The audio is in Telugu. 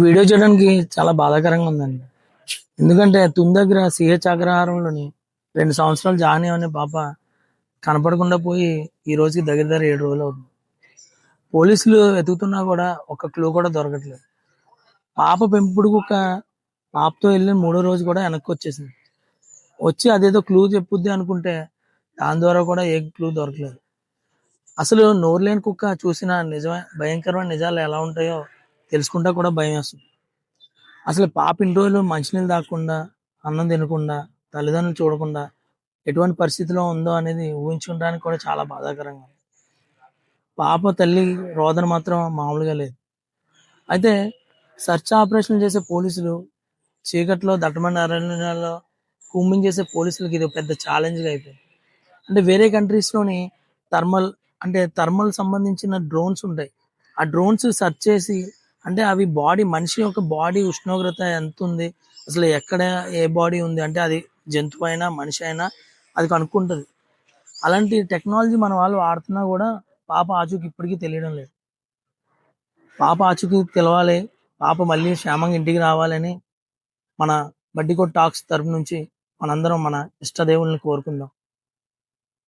వీడియో చేయడానికి చాలా బాధాకరంగా ఉందండి. ఎందుకంటే తుని దగ్గర సిహెచ్ అగ్రహారంలోని 2 సంవత్సరాలు జాహ్నవి అనే పాప కనపడకుండా పోయి ఈ రోజుకి దగ్గర దగ్గర 7 రోజులు అవుతుంది. పోలీసులు వెతుకుతున్నా కూడా ఒక్క క్లూ కూడా దొరకట్లేదు. పాప పెంపుడు కుక్క పాపతో వెళ్ళిన మూడో రోజు కూడా వెనక్కి వచ్చేసింది. వచ్చి అదేదో క్లూ చెప్పుద్ది అనుకుంటే దాని ద్వారా కూడా ఏ క్లూ దొరకలేదు. అసలు నోరు లేని కుక్క చూసిన నిజమే భయంకరమైన నిజాలు ఎలా ఉంటాయో తెలుసుకుంటా కూడా భయం వేస్తుంది. అసలు పాప ఇన్ని రోజులు మంచినీళ్ళు తాగకుండా, అన్నం తినకుండా, తల్లిదండ్రులు చూడకుండా ఎటువంటి పరిస్థితిలో ఉందో అనేది ఊహించుకోవడానికి కూడా చాలా బాధాకరంగా ఉంది. పాప తల్లి రోదన మాత్రం మామూలుగా లేదు. అయితే సెర్చ్ ఆపరేషన్ చేసే పోలీసులు చీకట్లో దట్టమైన అరణ్యాల్లో కూంబింగ్ చేసే పోలీసులకి ఇది ఒక పెద్ద ఛాలెంజ్‌గా అయిపోయింది. అంటే వేరే కంట్రీస్‌లోని థర్మల్ థర్మల్ సంబంధించిన డ్రోన్స్ ఉంటాయి. ఆ డ్రోన్స్ సెర్చ్ చేసి అంటే అవి మనిషి యొక్క బాడీ ఉష్ణోగ్రత ఎంతుంది? అసలు ఎక్కడ ఏ బాడీ ఉంది? అంటే అది జంతువైనా, మనిషి అయినా అది కనుక్కుంటది. అలాంటి టెక్నాలజీ మన వాళ్ళు వాడుతున్నా గూడా పాప ఆచూకీ ఇప్పటికీ తెలియడం లేదు. పాప ఆచూకీ తెలవాలి. పాప మళ్ళీ క్షేమంగా ఇంటికి రావాలని మన బడ్డీకోట్ టాక్స్ తరపు నుంచి మనందరం మన ఇష్టదేవుల్ని కోరుకుందాం.